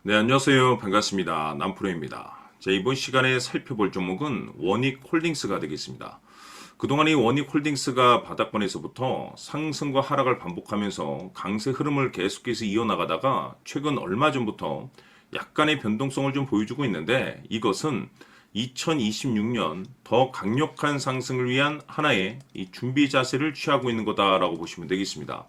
네, 안녕하세요. 반갑습니다. 남프로입니다. 자, 이번 시간에 살펴볼 종목은 원익홀딩스가 되겠습니다. 그동안 이 원익홀딩스가 바닥권에서부터 상승과 하락을 반복하면서 강세 흐름을 계속해서 이어나가다가 최근 얼마 전부터 약간의 변동성을 좀 보여주고 있는데, 이것은 2026년 더 강력한 상승을 위한 하나의 이 준비 자세를 취하고 있는 거다라고 보시면 되겠습니다.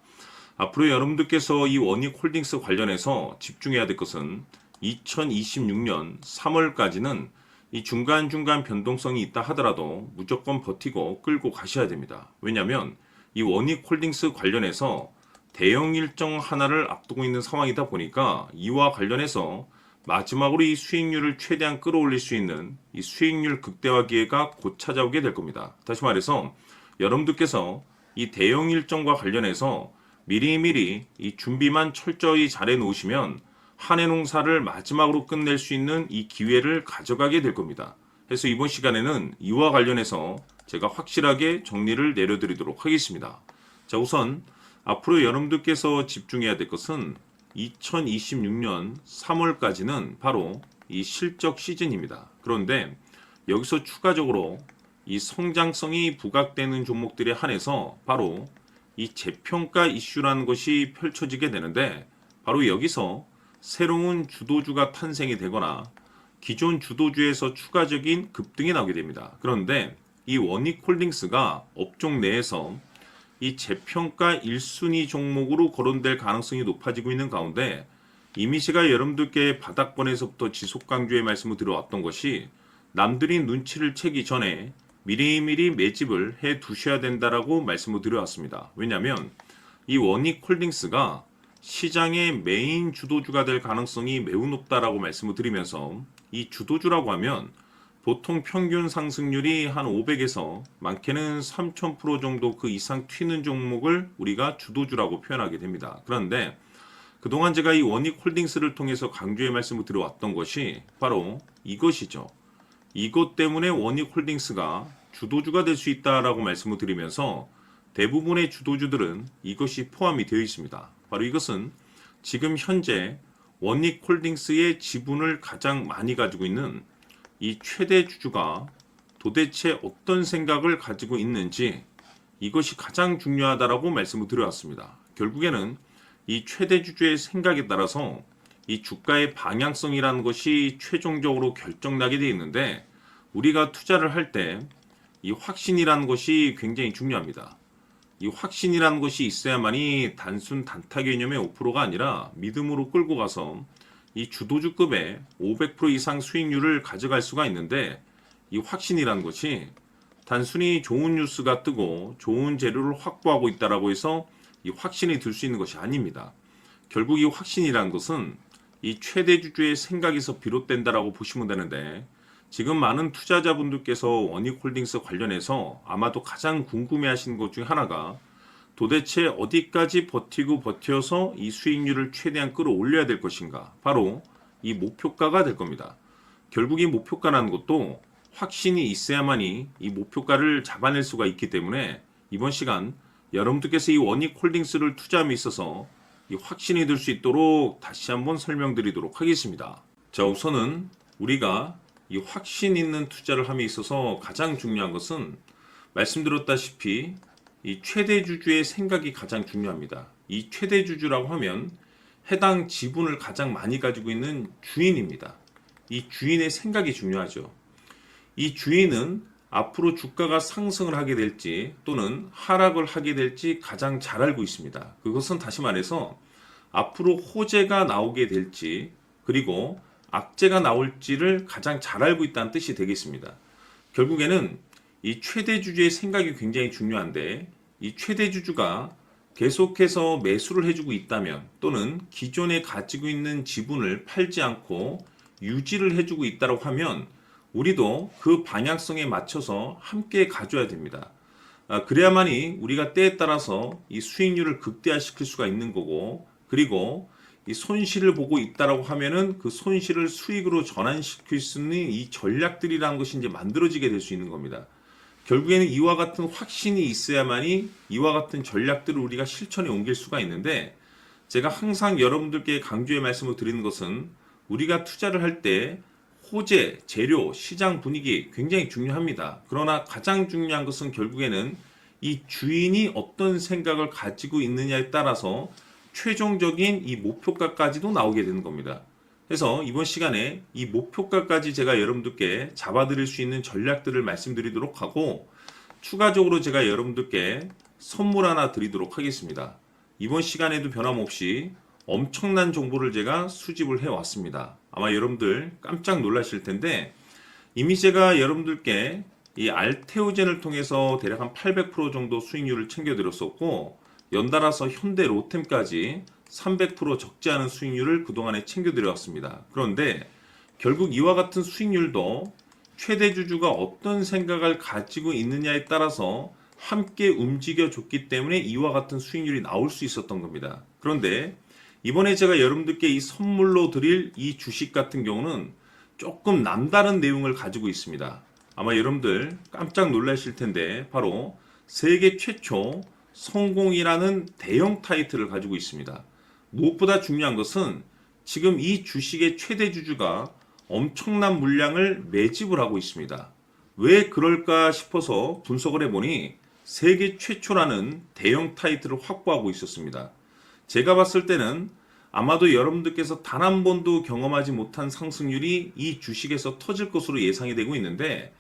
앞으로 여러분들께서 이 원익홀딩스 관련해서 집중해야 될 것은 2026년 3월까지는 이 중간중간 변동성이 있다 하더라도 무조건 버티고 끌고 가셔야 됩니다. 왜냐하면 이 원익홀딩스 관련해서 대형 일정 하나를 앞두고 있는 상황이다 보니까 이와 관련해서 마지막으로 이 수익률을 최대한 끌어올릴 수 있는 이 수익률 극대화 기회가 곧 찾아오게 될 겁니다. 다시 말해서 여러분들께서 이 대형 일정과 관련해서 미리미리 이 준비만 철저히 잘해 놓으시면 한 해 농사를 마지막으로 끝낼 수 있는 이 기회를 가져가게 될 겁니다. 그래서 이번 시간에는 이와 관련해서 제가 확실하게 정리를 내려드리도록 하겠습니다. 자, 우선 앞으로 여러분들께서 집중해야 될 것은 2026년 3월까지는 바로 이 실적 시즌입니다. 그런데 여기서 추가적으로 이 성장성이 부각되는 종목들에 한해서 바로 이 재평가 이슈라는 것이 펼쳐지게 되는데, 바로 여기서 새로운 주도주가 탄생이 되거나 기존 주도주에서 추가적인 급등이 나오게 됩니다. 그런데 이 원익홀딩스가 업종 내에서 이 재평가 1순위 종목으로 거론될 가능성이 높아지고 있는 가운데, 이미 제가 여러분들께 바닥권에서부터 지속 강조의 말씀을 드려왔던 것이 남들이 눈치를 채기 전에 미리미리 매집을 해 두셔야 된다라고 말씀을 드려왔습니다. 왜냐하면 이 원익홀딩스가 시장의 메인 주도주가 될 가능성이 매우 높다라고 말씀을 드리면서, 이 주도주라고 하면 보통 평균 상승률이 한 500에서 많게는 3000% 정도 그 이상 튀는 종목을 우리가 주도주라고 표현하게 됩니다. 그런데 그동안 제가 이 원익홀딩스를 통해서 강조의 말씀을 드려왔던 것이 바로 이것이죠. 이것 때문에 원익홀딩스가 주도주가 될 수 있다라고 말씀을 드리면서 대부분의 주도주들은 이것이 포함이 되어 있습니다. 바로 이것은 지금 현재 원익홀딩스의 지분을 가장 많이 가지고 있는 이 최대 주주가 도대체 어떤 생각을 가지고 있는지, 이것이 가장 중요하다라고 말씀을 드려왔습니다. 결국에는 이 최대 주주의 생각에 따라서 이 주가의 방향성이라는 것이 최종적으로 결정나게 되어 있는데, 우리가 투자를 할 때 이 확신이라는 것이 굉장히 중요합니다. 이 확신이라는 것이 있어야만이 단순 단타 개념의 5%가 아니라 믿음으로 끌고 가서 이 주도주급의 500% 이상 수익률을 가져갈 수가 있는데, 이 확신이라는 것이 단순히 좋은 뉴스가 뜨고 좋은 재료를 확보하고 있다라고 해서 이 확신이 들 수 있는 것이 아닙니다. 결국 이 확신이라는 것은 이 최대 주주의 생각에서 비롯된다라고 보시면 되는데, 지금 많은 투자자분들께서 원익홀딩스 관련해서 아마도 가장 궁금해하시는 것 중에 하나가 도대체 어디까지 버티고 버텨서 이 수익률을 최대한 끌어올려야 될 것인가, 바로 이 목표가가 될 겁니다. 결국 이 목표가라는 것도 확신이 있어야만이 이 목표가를 잡아낼 수가 있기 때문에 이번 시간 여러분들께서 이 원익홀딩스를 투자함에 있어서 이 확신이 들 수 있도록 다시 한번 설명드리도록 하겠습니다. 자, 우선은 우리가 이 확신 있는 투자를 함에 있어서 가장 중요한 것은 말씀드렸다시피 이 최대 주주의 생각이 가장 중요합니다. 이 최대 주주라고 하면 해당 지분을 가장 많이 가지고 있는 주인입니다. 이 주인의 생각이 중요하죠. 이 주인은 앞으로 주가가 상승을 하게 될지 또는 하락을 하게 될지 가장 잘 알고 있습니다. 그것은 다시 말해서 앞으로 호재가 나오게 될지 그리고 악재가 나올지를 가장 잘 알고 있다는 뜻이 되겠습니다. 결국에는 이 최대 주주의 생각이 굉장히 중요한데, 이 최대 주주가 계속해서 매수를 해주고 있다면 또는 기존에 가지고 있는 지분을 팔지 않고 유지를 해주고 있다고 하면 우리도 그 방향성에 맞춰서 함께 가져야 됩니다. 그래야만이 우리가 때에 따라서 이 수익률을 극대화시킬 수가 있는 거고, 그리고 이 손실을 보고 있다라고 하면은 그 손실을 수익으로 전환시킬 수 있는 이 전략들이라는 것이 이제 만들어지게 될 수 있는 겁니다. 결국에는 이와 같은 확신이 있어야만이 이와 같은 전략들을 우리가 실천에 옮길 수가 있는데, 제가 항상 여러분들께 강조의 말씀을 드리는 것은 우리가 투자를 할 때 호재, 재료, 시장 분위기 굉장히 중요합니다. 그러나 가장 중요한 것은 결국에는 이 주인이 어떤 생각을 가지고 있느냐에 따라서 최종적인 이 목표가까지도 나오게 되는 겁니다. 그래서 이번 시간에 이 목표가까지 제가 여러분들께 잡아드릴 수 있는 전략들을 말씀드리도록 하고, 추가적으로 제가 여러분들께 선물 하나 드리도록 하겠습니다. 이번 시간에도 변함없이 엄청난 정보를 제가 수집을 해왔습니다. 아마 여러분들 깜짝 놀라실 텐데, 이미 제가 여러분들께 이 알테오젠을 통해서 대략 한 800% 정도 수익률을 챙겨드렸었고, 연달아서 현대 로템까지 300% 적지 않은 수익률을 그동안에 챙겨드렸습니다. 그런데 결국 이와 같은 수익률도 최대 주주가 어떤 생각을 가지고 있느냐에 따라서 함께 움직여줬기 때문에 이와 같은 수익률이 나올 수 있었던 겁니다. 그런데 이번에 제가 여러분들께 이 선물로 드릴 이 주식 같은 경우는 조금 남다른 내용을 가지고 있습니다. 아마 여러분들 깜짝 놀라실 텐데, 바로 세계 최초 성공이라는 대형 타이틀을 가지고 있습니다. 무엇보다 중요한 것은 지금 이 주식의 최대 주주가 엄청난 물량을 매집을 하고 있습니다. 왜 그럴까 싶어서 분석을 해보니 세계 최초라는 대형 타이틀을 확보하고 있었습니다. 제가 봤을 때는 아마도 여러분들께서 단 한 번도 경험하지 못한 상승률이 이 주식에서 터질 것으로 예상이 되고 있는데,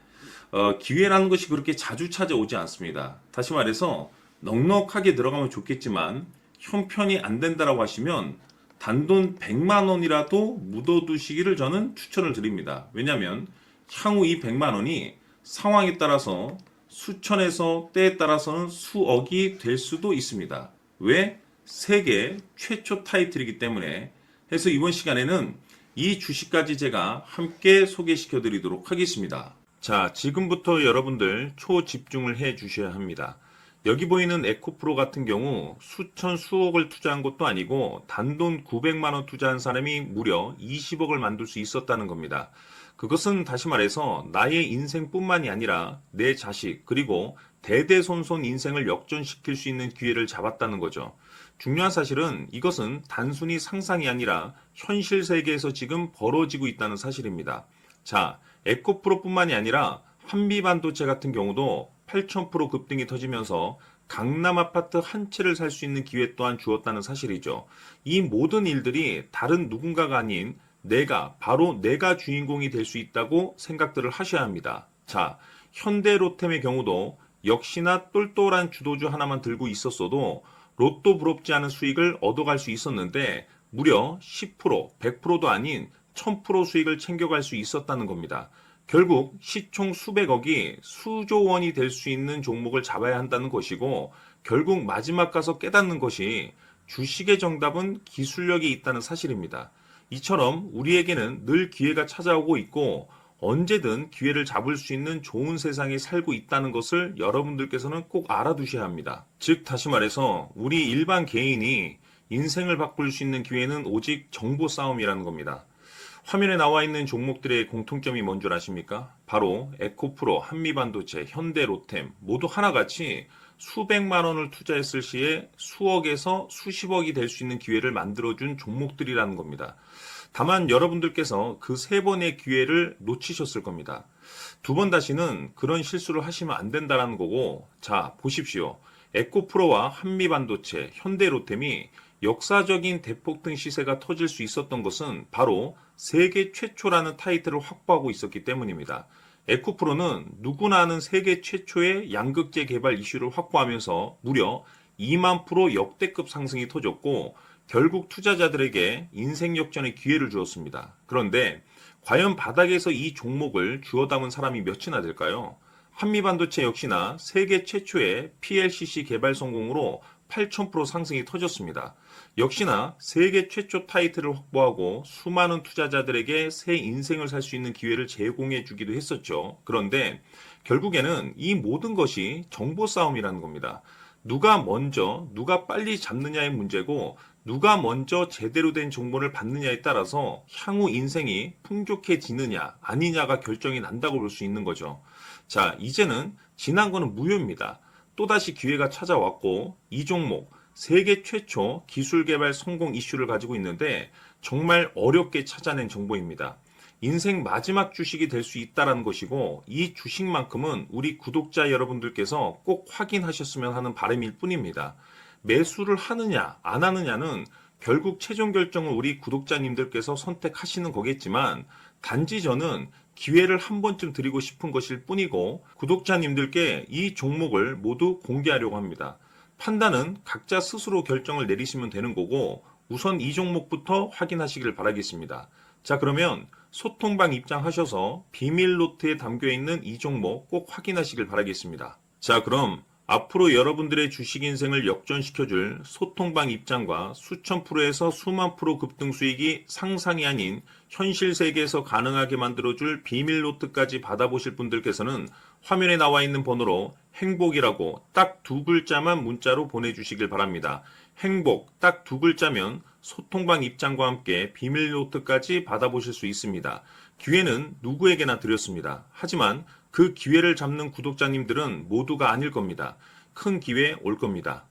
기회라는 것이 그렇게 자주 찾아오지 않습니다. 다시 말해서 넉넉하게 들어가면 좋겠지만 형편이 안 된다라고 하시면 단돈 100만 원이라도 묻어두시기를 저는 추천을 드립니다. 왜냐하면 향후 이 100만 원이 상황에 따라서 수천에서 때에 따라서는 수억이 될 수도 있습니다. 왜? 세계 최초 타이틀이기 때문에. 해서 이번 시간에는 이 주식까지 제가 함께 소개시켜 드리도록 하겠습니다. 자, 지금부터 여러분들 초집중을 해 주셔야 합니다. 여기 보이는 에코프로 같은 경우 수천 수억을 투자한 것도 아니고 단돈 900만 원 투자한 사람이 무려 20억을 만들 수 있었다는 겁니다. 그것은 다시 말해서 나의 인생뿐만이 아니라 내 자식 그리고 대대손손 인생을 역전시킬 수 있는 기회를 잡았다는 거죠. 중요한 사실은 이것은 단순히 상상이 아니라 현실 세계에서 지금 벌어지고 있다는 사실입니다. 자, 에코프로뿐만이 아니라 한미반도체 같은 경우도 8,000% 급등이 터지면서 강남 아파트 한 채를 살 수 있는 기회 또한 주었다는 사실이죠. 이 모든 일들이 다른 누군가가 아닌 바로 내가 주인공이 될 수 있다고 생각들을 하셔야 합니다. 자, 현대로템의 경우도 역시나 똘똘한 주도주 하나만 들고 있었어도 로또 부럽지 않은 수익을 얻어갈 수 있었는데 무려 10%, 100%도 아닌 1000% 수익을 챙겨갈 수 있었다는 겁니다. 결국 시총 수백억이 수조 원이 될 수 있는 종목을 잡아야 한다는 것이고, 결국 마지막 가서 깨닫는 것이 주식의 정답은 기술력이 있다는 사실입니다. 이처럼 우리에게는 늘 기회가 찾아오고 있고 언제든 기회를 잡을 수 있는 좋은 세상에 살고 있다는 것을 여러분들께서는 꼭 알아두셔야 합니다. 즉 다시 말해서 우리 일반 개인이 인생을 바꿀 수 있는 기회는 오직 정보 싸움이라는 겁니다. 화면에 나와 있는 종목들의 공통점이 뭔 줄 아십니까? 바로 에코프로, 한미반도체, 현대로템 모두 하나같이 수백만 원을 투자했을 시에 수억에서 수십억이 될 수 있는 기회를 만들어준 종목들이라는 겁니다. 다만 여러분들께서 그 세 번의 기회를 놓치셨을 겁니다. 두 번 다시는 그런 실수를 하시면 안 된다는 거고, 자 보십시오. 에코프로와 한미반도체, 현대로템이 역사적인 대폭등 시세가 터질 수 있었던 것은 바로 세계 최초라는 타이틀을 확보하고 있었기 때문입니다. 에코프로는 누구나 아는 세계 최초의 양극재 개발 이슈를 확보하면서 무려 2만 프로 역대급 상승이 터졌고 결국 투자자들에게 인생 역전의 기회를 주었습니다. 그런데 과연 바닥에서 이 종목을 주워 담은 사람이 몇이나 될까요? 한미반도체 역시나 세계 최초의 PLCC 개발 성공으로 8,000% 상승이 터졌습니다. 역시나 세계 최초 타이틀을 확보하고 수많은 투자자들에게 새 인생을 살 수 있는 기회를 제공해 주기도 했었죠. 그런데 결국에는 이 모든 것이 정보 싸움이라는 겁니다. 누가 먼저, 누가 빨리 잡느냐의 문제고 누가 먼저 제대로 된 정보를 받느냐에 따라서 향후 인생이 풍족해지느냐 아니냐가 결정이 난다고 볼 수 있는 거죠. 자, 이제는 지난 거는 무효입니다. 또다시 기회가 찾아왔고 이 종목 세계 최초 기술 개발 성공 이슈를 가지고 있는데 정말 어렵게 찾아낸 정보입니다. 인생 마지막 주식이 될 수 있다는 것이고 이 주식만큼은 우리 구독자 여러분들께서 꼭 확인하셨으면 하는 바람일 뿐입니다. 매수를 하느냐 안 하느냐는 결국 최종 결정을 우리 구독자님들께서 선택하시는 거겠지만 단지 저는 기회를 한 번쯤 드리고 싶은 것일 뿐이고 구독자님들께 이 종목을 모두 공개하려고 합니다. 판단은 각자 스스로 결정을 내리시면 되는 거고 우선 이 종목부터 확인하시길 바라겠습니다. 자, 그러면 소통방 입장하셔서 비밀 노트에 담겨 있는 이 종목 꼭 확인하시길 바라겠습니다. 자, 그럼 앞으로 여러분들의 주식 인생을 역전시켜줄 소통방 입장과 수천 프로에서 수만 프로 급등 수익이 상상이 아닌 현실 세계에서 가능하게 만들어줄 비밀 노트까지 받아보실 분들께서는 화면에 나와 있는 번호로 행복이라고 딱 두 글자만 문자로 보내주시길 바랍니다. 행복 딱 두 글자면 소통방 입장과 함께 비밀 노트까지 받아보실 수 있습니다. 기회는 누구에게나 드렸습니다. 하지만 그 기회를 잡는 구독자님들은 모두가 아닐 겁니다. 큰 기회 올 겁니다.